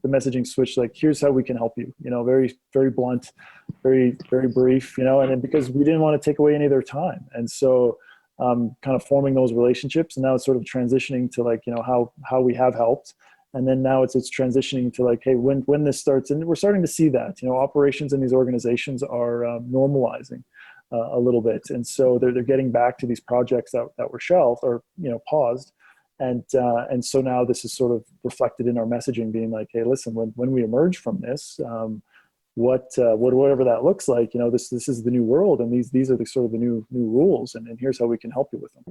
the messaging switch, like, here's how we can help you, very, very blunt, very, very brief, and then because we didn't want to take away any of their time. And so kind of forming those relationships, and now it's sort of transitioning to like, how we have helped. And then now it's transitioning to like, hey, when this starts, and we're starting to see that, operations in these organizations are normalizing a little bit. And so they're getting back to these projects that were shelved or, paused. And so now this is sort of reflected in our messaging being like, hey, listen, when we emerge from this, whatever that looks like, this is the new world, and these are the sort of the new rules, and here's how we can help you with them.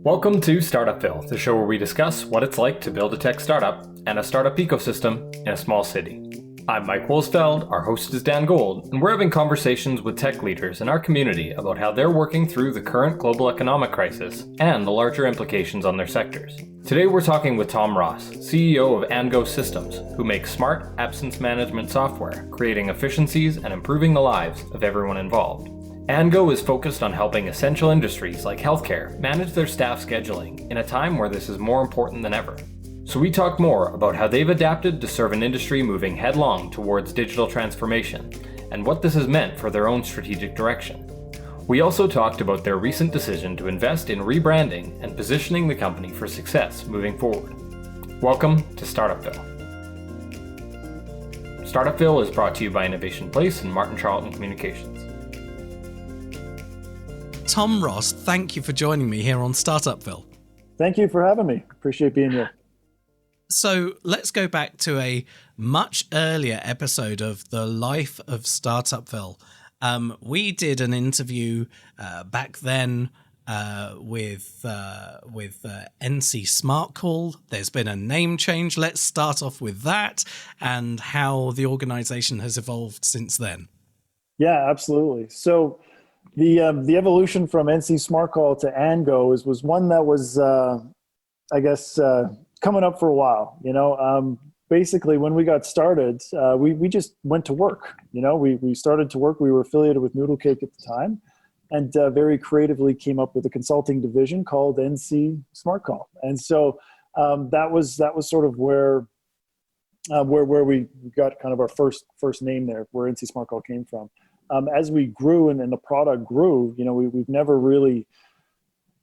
Welcome to Startupville, the show where we discuss what it's like to build a tech startup and a startup ecosystem in a small city. I'm Mike Wolsfeld, our host is Dan Gold, and we're having conversations with tech leaders in our community about how they're working through the current global economic crisis and the larger implications on their sectors. Today we're talking with Tom Ross, CEO of Andgo Systems, who makes smart absence management software, creating efficiencies and improving the lives of everyone involved. Andgo is focused on helping essential industries like healthcare manage their staff scheduling in a time where this is more important than ever. So we talk more about how they've adapted to serve an industry moving headlong towards digital transformation and what this has meant for their own strategic direction. We also talked about their recent decision to invest in rebranding and positioning the company for success moving forward. Welcome to Startupville. Startupville is brought to you by Innovation Place and Martin Charlton Communications. Tom Ross, thank you for joining me here on Startupville. Thank you for having me. Appreciate being here. So let's go back to a much earlier episode of the life of Startupville. We did an interview back then with NC Smart Call. There's been a name change. Let's start off with that and how the organization has evolved since then. Yeah, absolutely. So the evolution from NC Smart Call to Andgo was one that was, coming up for a while. Basically, when we got started, we just went to work. We started to work. We were affiliated with Noodlecake at the time, and very creatively came up with a consulting division called NC Smart Call. And so that was sort of where we got kind of our first name there, where NC Smart Call came from. As we grew and the product grew, we've never really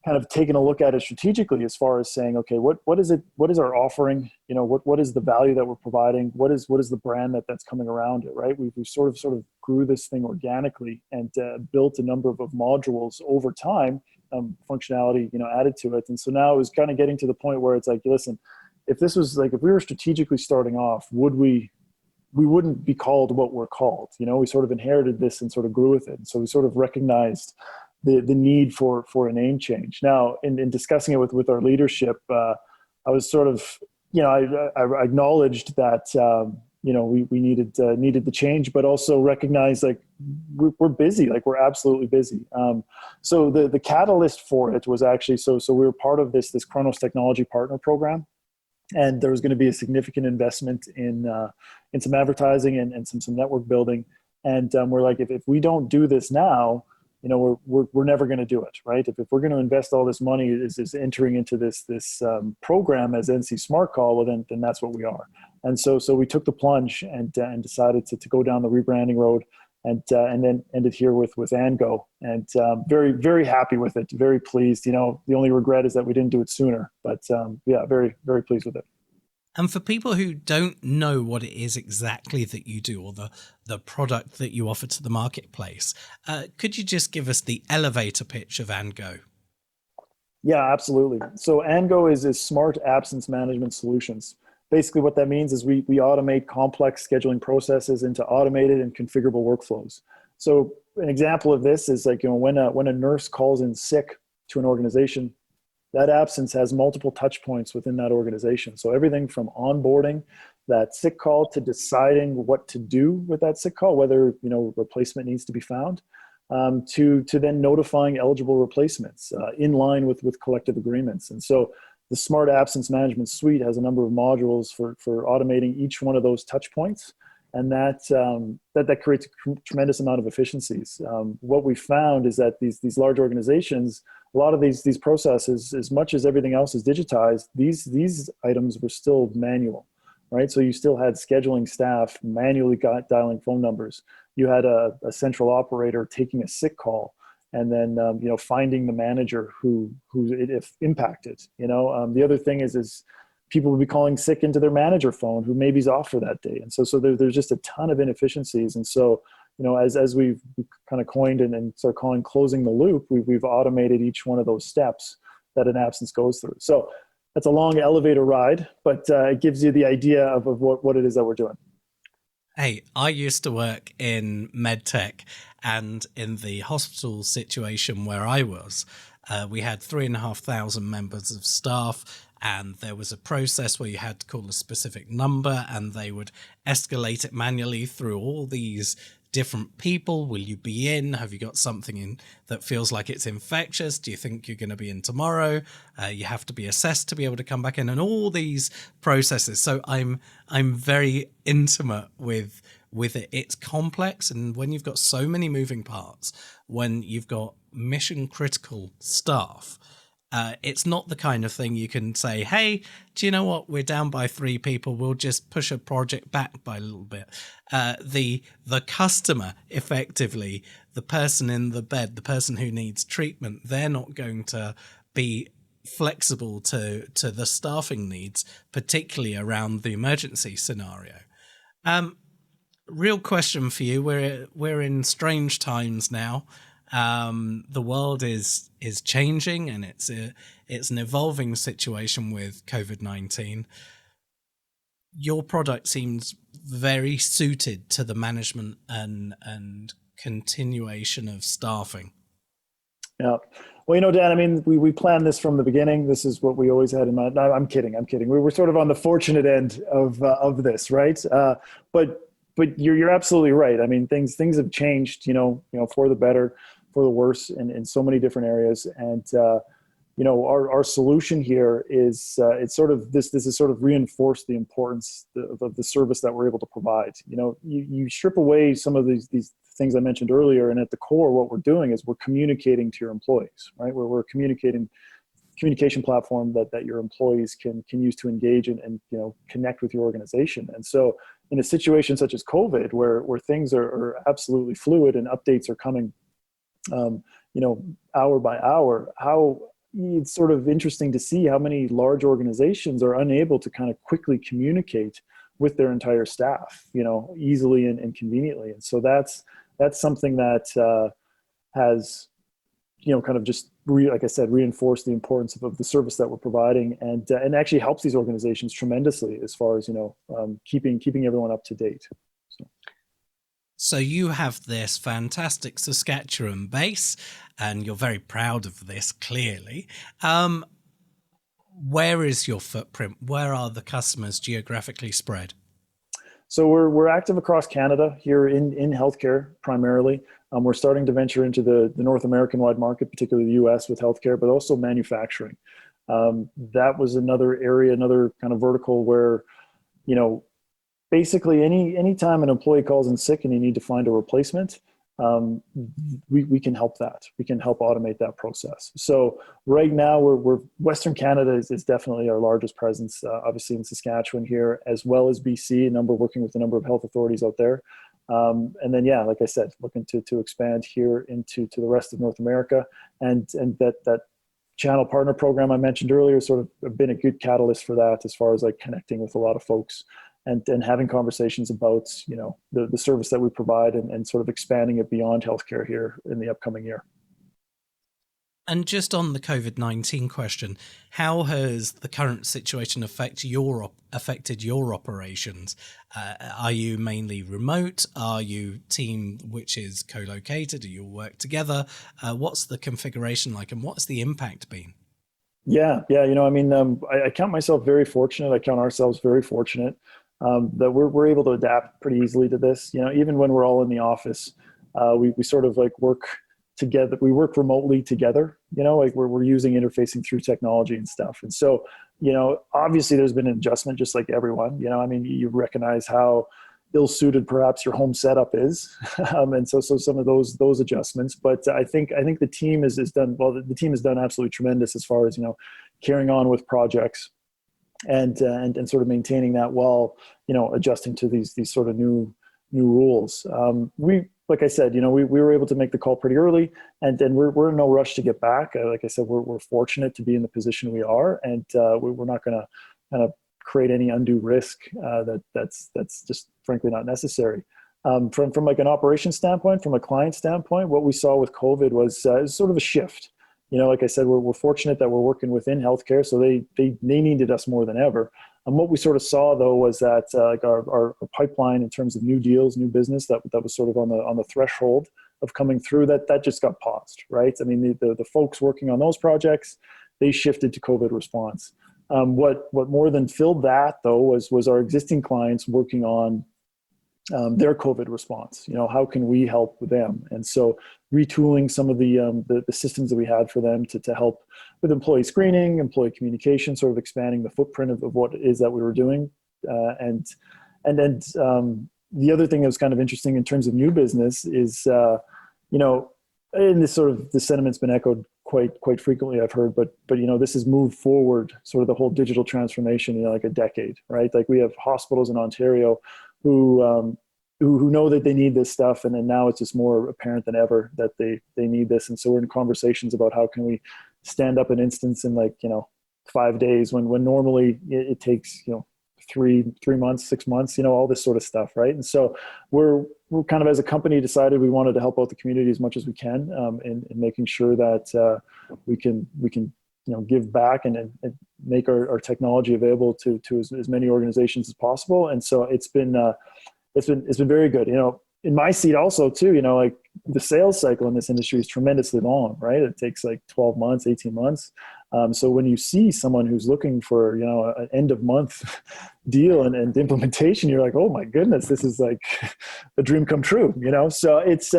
kind of taken a look at it strategically as far as saying, okay, what is it? What is our offering? What is the value that we're providing? What is the brand that's coming around it, right? We sort of grew this thing organically and built a number of modules over time, functionality, added to it. And so now it was kind of getting to the point where it's like, listen, if we were strategically starting off, we wouldn't be called what we're called. We sort of inherited this and sort of grew with it. And so we sort of recognized the need for a name change. Now, in discussing it with our leadership, I was sort of, I acknowledged that, we needed the change, but also recognized like we're busy, like we're absolutely busy. So the catalyst for it was actually, so we were part of this Kronos Technology Partner Program. And there was going to be a significant investment in some advertising and some network building. And we're like, if we don't do this now, we're never going to do it, right? If we're going to invest all this money is entering into this program as NC Smart Call, well then that's what we are. And so we took the plunge and decided to go down the rebranding road and then ended here with Andgo, and very, very happy with it. Very pleased. The only regret is that we didn't do it sooner, but yeah, very, very pleased with it. And for people who don't know what it is exactly that you do, or the product that you offer to the marketplace, could you just give us the elevator pitch of Andgo? Yeah, absolutely. So Andgo is smart absence management solutions. Basically what that means is we automate complex scheduling processes into automated and configurable workflows. So an example of this is like, when a nurse calls in sick to an organization, that absence has multiple touch points within that organization. So everything from onboarding that sick call to deciding what to do with that sick call, whether replacement needs to be found, to then notifying eligible replacements in line with collective agreements. And so the Smart Absence Management Suite has a number of modules for automating each one of those touch points, and that creates a tremendous amount of efficiencies. What we found is that these large organizations a lot of these processes, as much as everything else is digitized, these items were still manual, right? So you still had scheduling staff manually dialing phone numbers. You had a central operator taking a sick call, and then finding the manager who if impacted. The other thing is people will be calling sick into their manager phone who maybe is off for that day, and so there's just a ton of inefficiencies. And so as we've kind of coined and start calling closing the loop, we've automated each one of those steps that an absence goes through. So that's a long elevator ride, but it gives you the idea of what it is that we're doing. Hey, I used to work in medtech, and in the hospital situation where I was, we had 3,500 members of staff, and there was a process where you had to call a specific number and they would escalate it manually through all these different people. Will you be in? Have you got something in that feels like it's infectious? Do you think you're going to be in tomorrow? You have to be assessed to be able to come back in, and all these processes. So I'm very intimate with it. It's complex, and when you've got so many moving parts, when you've got mission critical staff, it's not the kind of thing you can say, hey, do you know what? We're down by 3 people. We'll just push a project back by a little bit. The customer, effectively, the person in the bed, the person who needs treatment, they're not going to be flexible to the staffing needs, particularly around the emergency scenario. Real question for you. We're in strange times now. The world is changing, and it's an evolving situation with COVID-19. Your product seems very suited to the management and continuation of staffing. Yeah. Well, Dan, I mean, we planned this from the beginning. This is what we always had in mind. No, I'm kidding. We were sort of on the fortunate end of this, right? But you're absolutely right. I mean, things have changed, for the better, for the worse, in so many different areas. And our solution here is it's sort of this is sort of reinforced the importance of the service that we're able to provide. You strip away some of these things I mentioned earlier, and at the core, what we're doing is we're communicating to your employees, right? We're communication platform that your employees can use to engage and connect with your organization. And so in a situation such as COVID, where things are absolutely fluid and updates are coming hour by hour, it's sort of interesting to see how many large organizations are unable to kind of quickly communicate with their entire staff, easily and conveniently. And so that's something that has, kind of just, like I said, reinforced the importance of the service that we're providing, and actually helps these organizations tremendously as far as, keeping everyone up to date. So you have this fantastic Saskatchewan base, and you're very proud of this, clearly. Where is your footprint? Where are the customers geographically spread? So we're active across Canada here in healthcare primarily. We're starting to venture into the North American-wide market, particularly the U.S. with healthcare, but also manufacturing. That was another area, another kind of vertical where, basically any time an employee calls in sick and you need to find a replacement, we can help that. We can help automate that process. So right now we're Western Canada is definitely our largest presence, obviously in Saskatchewan here, as well as BC, working with a number of health authorities out there. And then, like I said, looking to expand here into the rest of North America, and that channel partner program I mentioned earlier sort of been a good catalyst for that, as far as like connecting with a lot of folks and having conversations about, the service that we provide, and sort of expanding it beyond healthcare here in the upcoming year. And just on the COVID-19 question, how has the current situation affected your operations? Are you mainly remote? Are you team which is co-located? Do you work together? What's the configuration like, and what's the impact been? Yeah. I count myself very fortunate. I count ourselves very fortunate that we're able to adapt pretty easily to this. Even when we're all in the office, we sort of like work together. We work remotely together, like we're using interfacing through technology and stuff. And so, obviously there's been an adjustment, just like everyone, you recognize how, ill-suited perhaps your home setup is, and so some of those adjustments. But I think the team is done well. The team has done absolutely tremendous as far as carrying on with projects and sort of maintaining that while adjusting to these sort of new rules. We, like I said, we were able to make the call pretty early, and we're in no rush to get back. Like I said, we're fortunate to be in the position we are, and we're not going to kind of create any undue risk that's just frankly not necessary. From like an operations standpoint, from a client standpoint, what we saw with COVID was sort of a shift. Like I said, we're fortunate that we're working within healthcare, so they needed us more than ever. And what we sort of saw though was that like our pipeline in terms of new deals, new business that was sort of on the threshold of coming through, that just got paused, right? I mean, the folks working on those projects, they shifted to COVID response. What more than filled that though was our existing clients working on their COVID response. How can we help them? And so retooling some of the systems that we had for them to help with employee screening, employee communication, sort of expanding the footprint of what it is that we were doing. And then the other thing that was kind of interesting in terms of new business is, and this sort of the sentiment's been echoed quite frequently, I've heard, but this has moved forward sort of the whole digital transformation like a decade, right? Like we have hospitals in Ontario who know that they need this stuff, and then now it's just more apparent than ever that they need this. And so we're in conversations about how can we stand up an instance in 5 days when normally it takes 3 months, 6 months, all this sort of stuff, right? And so we're kind of as a company decided we wanted to help out the community as much as we can in making sure that we can give back and make our technology available to as many organizations as possible. And so it's been very good. In my seat also too, like the sales cycle in this industry is tremendously long, right? It takes like 12 months, 18 months. So when you see someone who's looking for, an end of month deal and implementation, you're like, oh my goodness, this is like a dream come true, So it's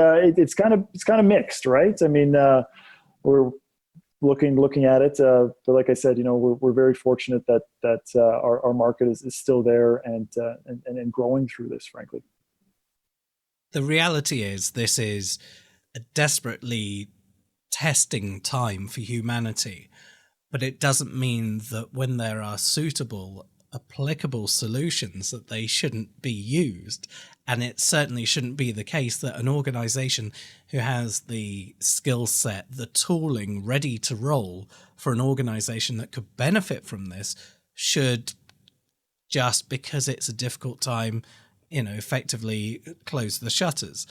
kind of mixed, right? I mean, we're looking at it, but like I said, we're very fortunate that our market is still there and growing through this, frankly. The reality is this is a desperately testing time for humanity, but it doesn't mean that when there are suitable, applicable solutions that they shouldn't be used. And it certainly shouldn't be the case that an organization who has the skill set, the tooling ready to roll for an organization that could benefit from this should, just because it's a difficult time, effectively close the shutters.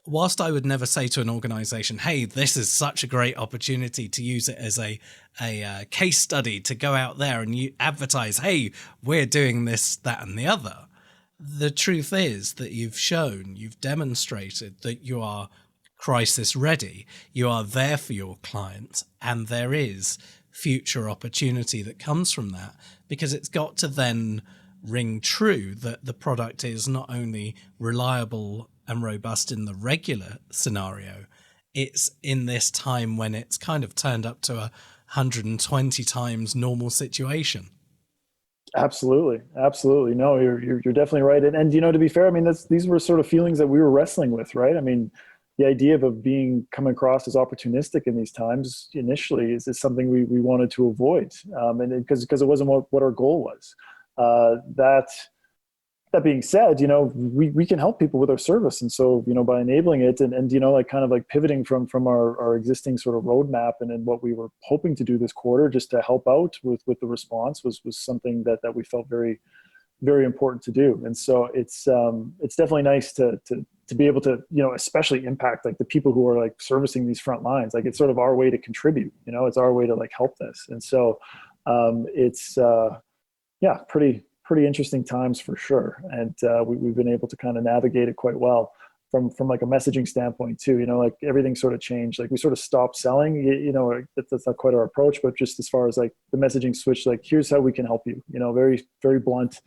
Whilst I would never say to an organization, hey, this is such a great opportunity to use it as a case study to go out there and you advertise, hey, we're doing this, that, and the other. The truth is that you've demonstrated that you are crisis ready. You are there for your clients, and there is future opportunity that comes from that, because it's got to then ring true that the product is not only reliable and robust in the regular scenario, it's in this time when it's kind of turned up to 120 times normal situation. Absolutely. No, you're definitely right. And to be fair, I mean, these were sort of feelings that we were wrestling with, right? I mean, the idea of coming across as opportunistic in these times initially is something we wanted to avoid, and because it wasn't what our goal was. That being said, we can help people with our service. And so, by enabling it and like kind of like pivoting from our existing sort of roadmap and then what we were hoping to do this quarter just to help out with the response was something that we felt very, very important to do. And so it's definitely nice to be able to, especially impact like the people who are like servicing these front lines. Like it's sort of our way to contribute, it's our way to like help this. And so it's pretty interesting times for sure. And we've been able to kind of navigate it quite well from like a messaging standpoint too. Like everything sort of changed. Like we sort of stopped selling, that's not quite our approach, but just as far as like the messaging switch, like here's how we can help you, very, very blunt,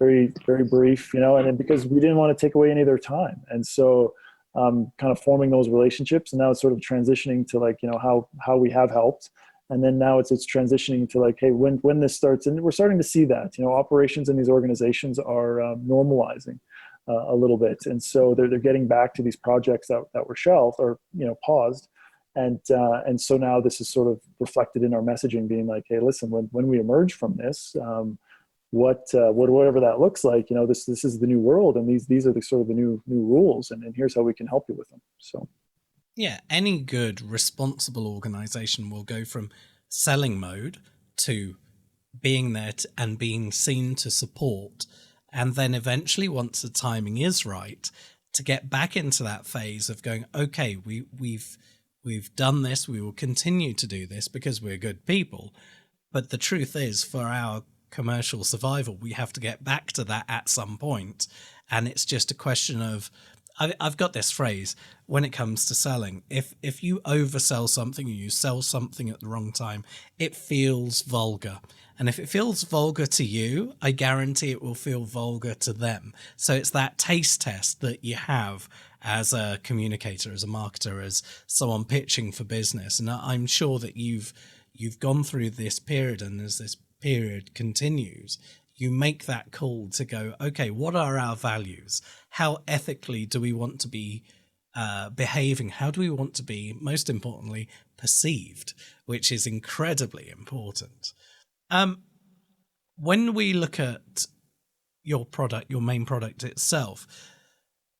very, very brief, and then because we didn't want to take away any of their time. And so kind of forming those relationships, and now it's sort of transitioning to like, how we have helped. And then now it's transitioning to like, hey, when this starts, and we're starting to see that, operations in these organizations are normalizing. a little bit. And so they're getting back to these projects that were shelved or, paused. And so now this is sort of reflected in our messaging being like, hey, listen, when we emerge from this, whatever that looks like, this is the new world, and these are the sort of the new rules, and here's how we can help you with them. So yeah, any good responsible organization will go from selling mode to being there and being seen to support, and then eventually, once the timing is right, to get back into that phase of going, okay, we've done this, we will continue to do this because we're good people. But the truth is, for our commercial survival, we have to get back to that at some point. And it's just a question of, I've got this phrase when it comes to selling. If you oversell something or you sell something at the wrong time, it feels vulgar. And if it feels vulgar to you, I guarantee it will feel vulgar to them. So it's that taste test that you have as a communicator, as a marketer, as someone pitching for business. And I'm sure that you've gone through this period, and as this period continues, you make that call to go, okay, what are our values? How ethically do we want to be behaving? How do we want to be, most importantly, perceived, which is incredibly important. When we look at your product, your main product itself,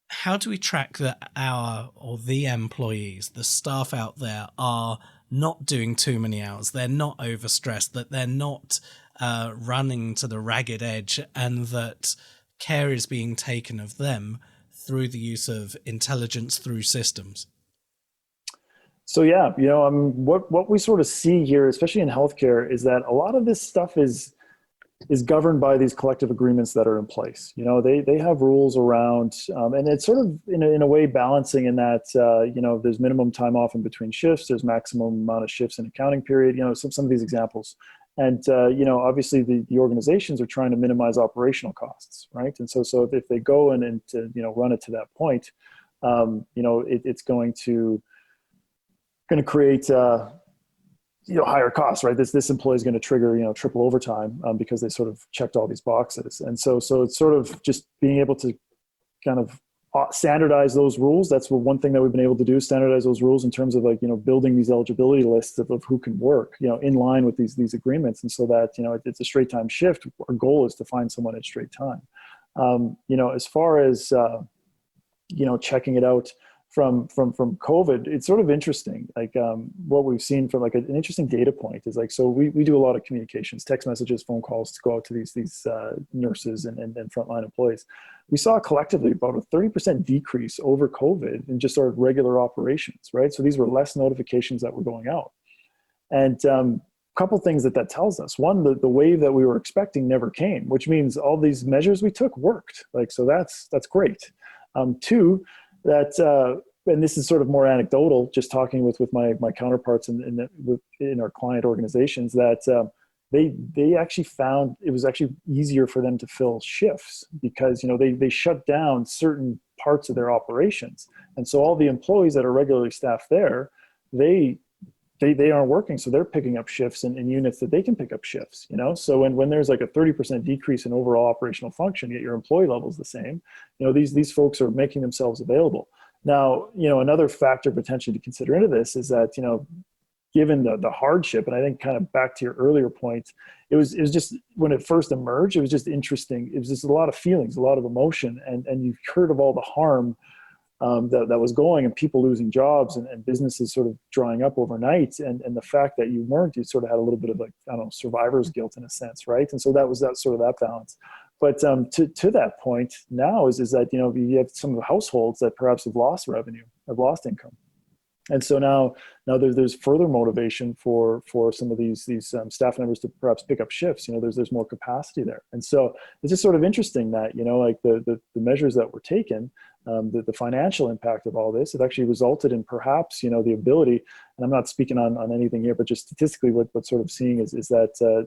how do we track that the employees, the staff out there, are not doing too many hours, they're not overstressed, that they're not running to the ragged edge, and that care is being taken of them through the use of intelligence through systems? So yeah, what we sort of see here, especially in healthcare, is that a lot of this stuff is governed by these collective agreements that are in place. They have rules around, and it's sort of in a way balancing in that, there's minimum time off in between shifts, there's maximum amount of shifts in accounting period, some of these examples. And, obviously the organizations are trying to minimize operational costs, right? And so if they go and run it to that point, it's going to create, higher costs, right? This employee is going to trigger, triple overtime because they sort of checked all these boxes. And so it's sort of just being able to kind of standardize those rules. That's one thing that we've been able to do, standardize those rules in terms of building these eligibility lists of who can work, in line with these agreements. And so that, it's a straight time shift. Our goal is to find someone at straight time. As far as, checking it out from COVID, it's sort of interesting. What we've seen from an interesting data point is so we do a lot of communications, text messages, phone calls to go out to these nurses and frontline employees. We saw collectively about a 30% decrease over COVID in just our regular operations, right? So these were less notifications that were going out. And a couple things that tells us. One, the wave that we were expecting never came, which means all these measures we took worked. So that's great. Two, that and this is sort of more anecdotal, just talking with my counterparts in our client organizations, that they actually found it was actually easier for them to fill shifts because they shut down certain parts of their operations, and so all the employees that are regularly staffed there, they aren't working, so they're picking up shifts in units that they can pick up shifts. So when there's a 30% decrease in overall operational function, yet your employee level is the same, these folks are making themselves available. Now, another factor potentially to consider into this is that, given the hardship, and I think kind of back to your earlier point, it was just, when it first emerged, it was just interesting. It was just a lot of feelings, a lot of emotion, and you've heard of all the harm that was going, and people losing jobs, and businesses sort of drying up overnight. And the fact that you sort of had a little bit of survivor's guilt in a sense, right? And so that was that balance. But to that point now is that, you have some of the households that perhaps have lost revenue, have lost income. And so now there's further motivation for some of these staff members to perhaps pick up shifts. There's more capacity there. And so it's just sort of interesting that, the measures that were taken, the financial impact of all this, have actually resulted in perhaps, the ability, and I'm not speaking on anything here, but just statistically what's sort of seeing is that,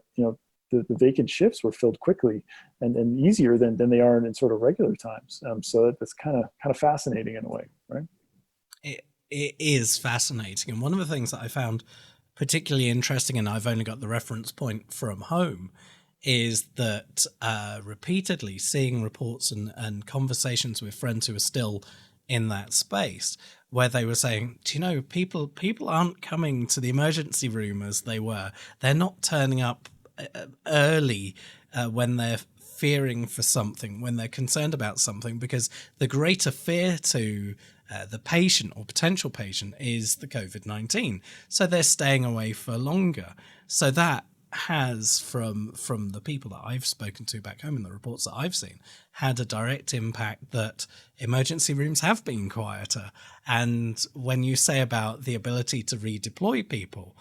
the vacant shifts were filled quickly and easier than they are in sort of regular times. So that's kind of fascinating in a way, right? It is fascinating. And one of the things that I found particularly interesting, and I've only got the reference point from home, is that repeatedly seeing reports and conversations with friends who are still in that space where they were saying, do you know, people aren't coming to the emergency room as they were. They're not turning up early when they're fearing for something, when they're concerned about something, because the greater fear to the patient or potential patient is the COVID-19. So they're staying away for longer. So that has, from the people that I've spoken to back home and the reports that I've seen, had a direct impact that emergency rooms have been quieter. And when you say about the ability to redeploy people,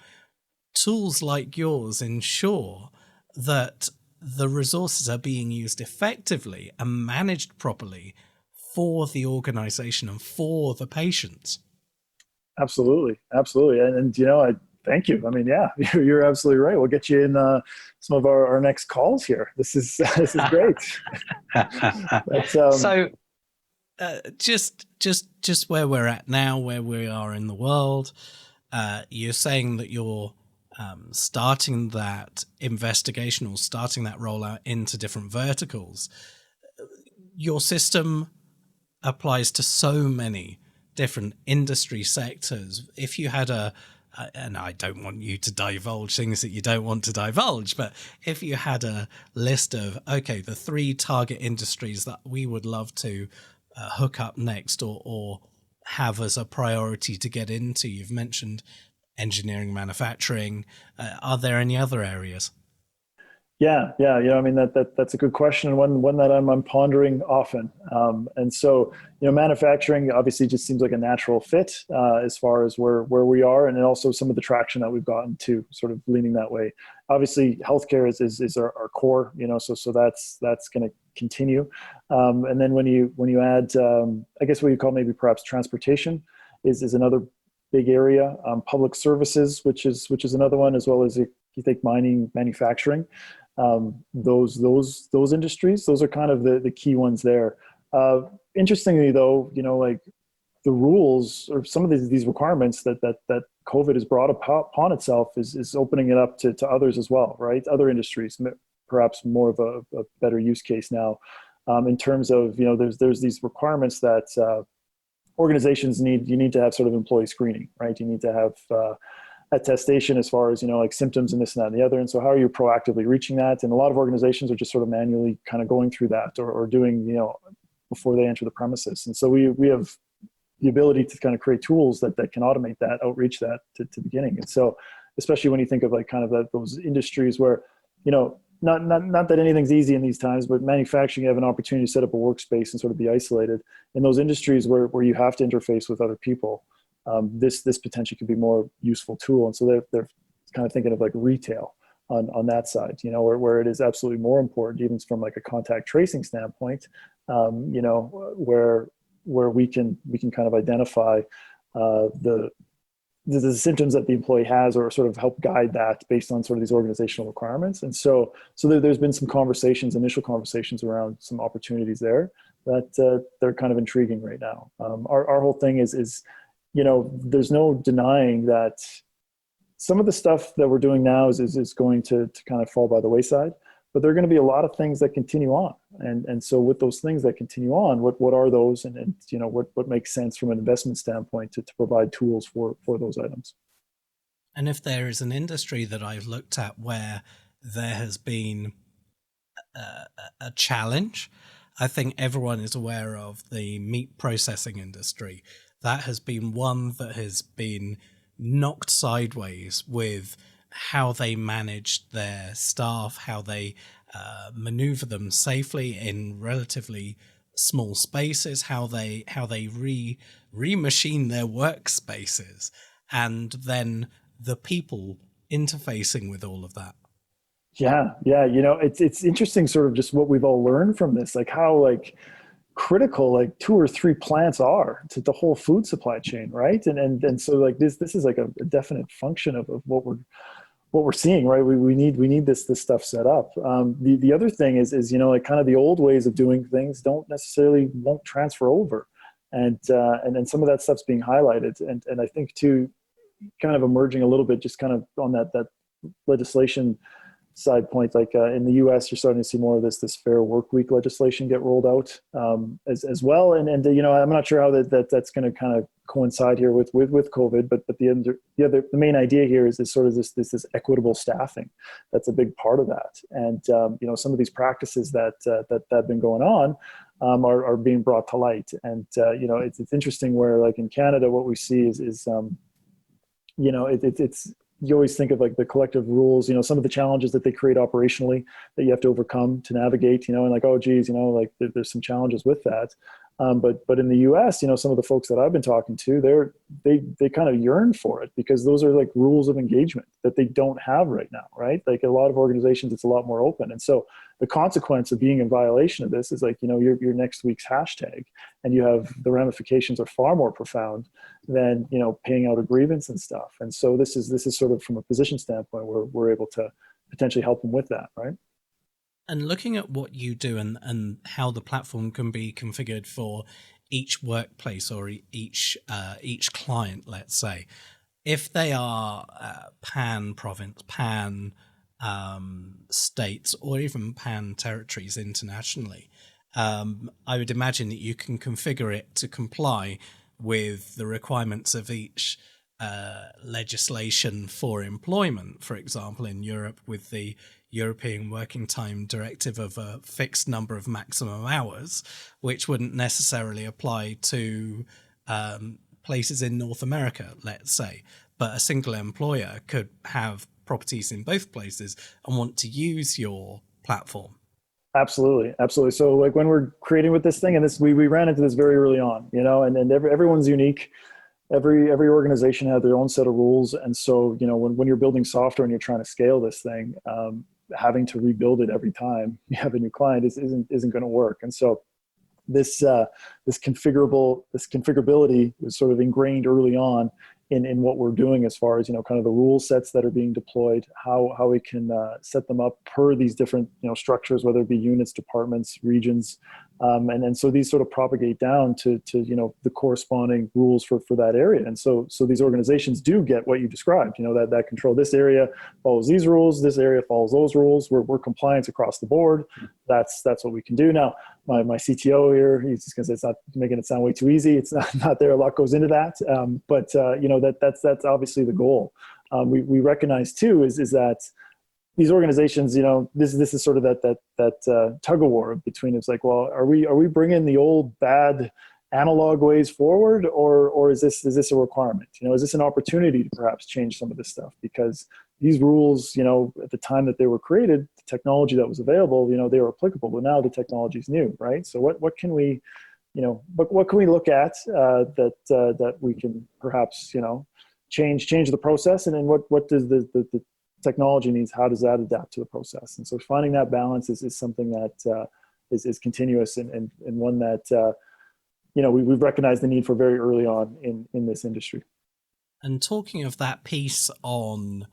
tools like yours ensure that the resources are being used effectively and managed properly for the organization and for the patients. Absolutely. And I thank you. I mean, yeah, you're absolutely right. We'll get you in some of our next calls here. This is great. But, so just where we're at now, where we are in the world, you're saying that you're starting that investigation or starting that rollout into different verticals. Your system applies to so many different industry sectors. If you had and I don't want you to divulge things that you don't want to divulge, but if you had a list of, okay, the 3 target industries that we would love to hook up next or have as a priority to get into, you've mentioned engineering, manufacturing. Are there any other areas? Yeah. I mean, that's a good question, and one that I'm pondering often. And so, manufacturing obviously just seems like a natural fit as far as where we are, and then also some of the traction that we've gotten to, sort of leaning that way. Obviously, healthcare is our core, so that's going to continue. And then when you add, I guess what you call maybe perhaps transportation is another big area. Public services, which is another one, as well as you think mining, manufacturing. Those industries, those are kind of the key ones there. Interestingly, though, like the rules or some of these requirements that COVID has brought upon itself is opening it up to others as well, right? Other industries, perhaps more of a better use case now, in terms of, there's these requirements that organizations need. You need to have sort of employee screening, right? You need to have attestation as far as, like symptoms and this and that and the other. And so how are you proactively reaching that? And a lot of organizations are just sort of manually kind of going through that or doing, before they enter the premises. And so we have the ability to kind of create tools that can automate that, outreach that to beginning. And so, especially when you think of like kind of those industries where, not that anything's easy in these times, but manufacturing, you have an opportunity to set up a workspace and sort of be isolated. In those industries where you have to interface with other people, this potentially could be a more useful tool. And so they're kind of thinking of like retail on that side, where it is absolutely more important, even from like a contact tracing standpoint, where we can kind of identify the symptoms that the employee has, or sort of help guide that based on sort of these organizational requirements. And so there's been some initial conversations around some opportunities there that they're kind of intriguing right now. Our whole thing is there's no denying that some of the stuff that we're doing now is going to kind of fall by the wayside, but there are going to be a lot of things that continue on. And so with those things that continue on, what are those, and what makes sense from an investment standpoint to provide tools for those items. And if there is an industry that I've looked at where there has been a challenge, I think everyone is aware of the meat processing industry. That has been one that has been knocked sideways with how they manage their staff, how they maneuver them safely in relatively small spaces, how they remachine their workspaces, and then the people interfacing with all of that. Yeah. It's interesting, sort of just what we've all learned from this, like how critical 2 or 3 plants are to the whole food supply chain, right? And so this is like a definite function of what we're seeing, right? We need this stuff set up. The other thing is kind of the old ways of doing things won't transfer over, and then some of that stuff's being highlighted, and I think too, kind of emerging a little bit just kind of on that legislation side point, like in the U.S., you're starting to see more of this fair work week legislation get rolled out as well. And I'm not sure how that's going to kind of coincide here with COVID, but the main idea here is sort of this equitable staffing. That's a big part of that. And some of these practices that have been going on are being brought to light. And it's interesting where, like in Canada, what we see is it's you always think of like the collective rules, some of the challenges that they create operationally that you have to overcome to navigate, and like, oh geez, like there's some challenges with that. But in the U.S., some of the folks that I've been talking to, they kind of yearn for it, because those are like rules of engagement that they don't have right now, right? Like a lot of organizations, it's a lot more open. And so the consequence of being in violation of this is like, your next week's hashtag, and you have the ramifications are far more profound than, paying out a grievance and stuff. And so this is sort of from a position standpoint where we're able to potentially help them with that, right? And looking at what you do and how the platform can be configured for each workplace or each client, let's say, if they are pan province, pan states, or even pan territories internationally, I would imagine that you can configure it to comply with the requirements of each legislation for employment. For example, in Europe, with the European Working Time Directive of a fixed number of maximum hours, which wouldn't necessarily apply to places in North America, let's say. But a single employer could have properties in both places and want to use your platform. Absolutely. So like when we're creating with this thing, and we ran into this very early on, and everyone's unique. Every organization had their own set of rules. And so, when you're building software and you're trying to scale this thing, having to rebuild it every time you have a new client isn't going to work. And so this configurability was sort of ingrained early on in what we're doing, as far as, kind of the rule sets that are being deployed, how we can set them up per these different, structures, whether it be units, departments, regions. And so these sort of propagate down to the corresponding rules for that area. And so these organizations do get what you described, that control. This area follows these rules, this area follows those rules. We're compliance across the board. That's what we can do. Now, my CTO here, he's just gonna say it's not making it sound way too easy. It's not there. A lot goes into that. But that's obviously the goal. We recognize too is that these organizations, this is sort of that tug of war between, it's like, well, are we bringing the old bad analog ways forward, or is this a requirement? Is this an opportunity to perhaps change some of this stuff? Because these rules, at the time that they were created, the technology that was available, they were applicable, but now the technology is new, right? So what can we, what can we look at that we can perhaps, change the process, and then what does the technology needs, how does that adapt to the process? And so finding that balance is something that is continuous and one that we've recognized the need for very early on in this industry. And talking of that piece on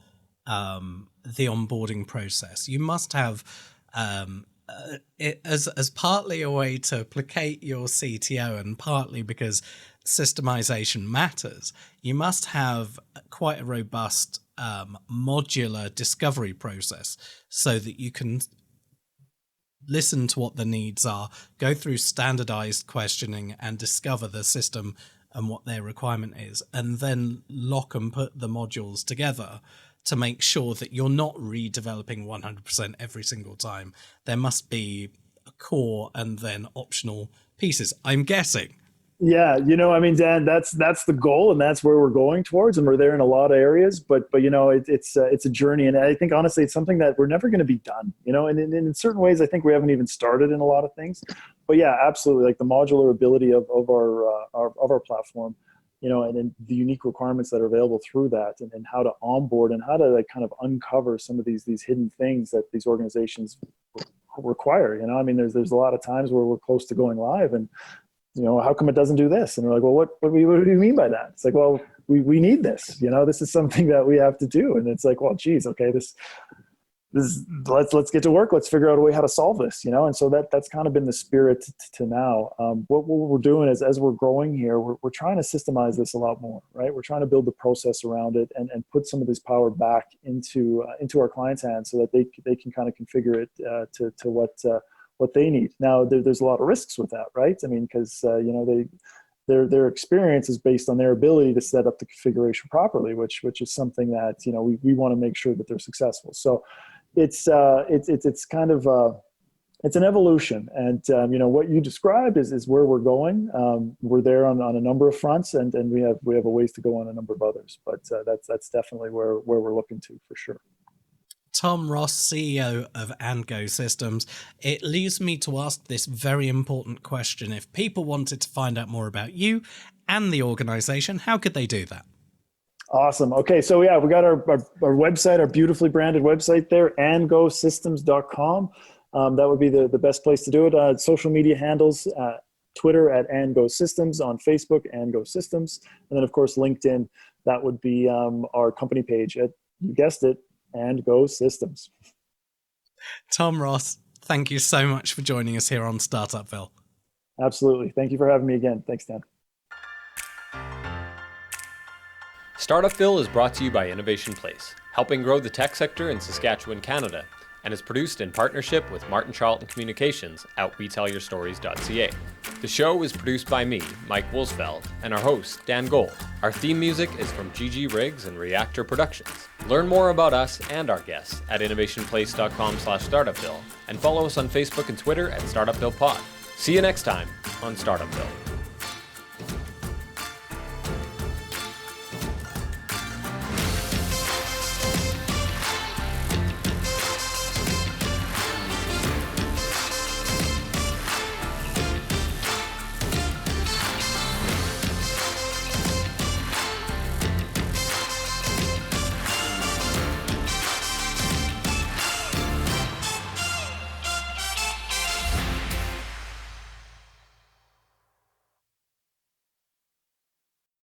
the onboarding process, you must have it as partly a way to placate your CTO and partly because systemization matters, you must have quite a robust modular discovery process so that you can listen to what the needs are, go through standardized questioning and discover the system and what their requirement is, and then lock and put the modules together to make sure that you're not redeveloping 100% every single time. There must be a core and then optional pieces, I'm guessing. Yeah, Dan, that's the goal, and that's where we're going towards, and we're there in a lot of areas. But it's a journey, and I think honestly, it's something that we're never going to be done. And in certain ways, I think we haven't even started in a lot of things. But yeah, absolutely, like the modular ability of our platform, and then the unique requirements that are available through that, and how to onboard and how to like kind of uncover some of these hidden things that these organizations require. There's a lot of times where we're close to going live, and how come it doesn't do this? And we're like, well, what do you mean by that? It's like, well, we need this, this is something that we have to do. And it's like, well, geez, okay, let's get to work. Let's figure out a way how to solve this, And so that's kind of been the spirit to now. What we're doing is, as we're growing here, we're trying to systemize this a lot more, right? We're trying to build the process around it and put some of this power back into our clients' hands so that they can kind of configure it to what they need. Now, there's a lot of risks with that, right? I mean, because their experience is based on their ability to set up the configuration properly, which is something that we want to make sure that they're successful. So it's kind of it's an evolution, and what you described is where we're going. We're there on a number of fronts, and we have a ways to go on a number of others. But that's definitely where we're looking to, for sure. Tom Ross, CEO of Andgo Systems. It leaves me to ask this very important question. If people wanted to find out more about you and the organization, how could they do that? Awesome. Okay, so yeah, we got our website, our beautifully branded website there, andgosystems.com. That would be the best place to do it. Social media handles, Twitter at Andgo Systems, on Facebook, Andgo Systems, and then of course LinkedIn. That would be our company page at, you guessed it, Andgo Systems. Tom Ross, thank you so much for joining us here on Startupville. Absolutely. Thank you for having me again. Thanks, Dan. Startupville is brought to you by Innovation Place, helping grow the tech sector in Saskatchewan, Canada, and is produced in partnership with Martin Charlton Communications at WeTellYourStories.ca. The show is produced by me, Mike Woolsfeld, and our host, Dan Gold. Our theme music is from GG Riggs and Reactor Productions. Learn more about us and our guests at innovationplace.com/startupville, and follow us on Facebook and Twitter at StartupvillePod. See you next time on Startupville.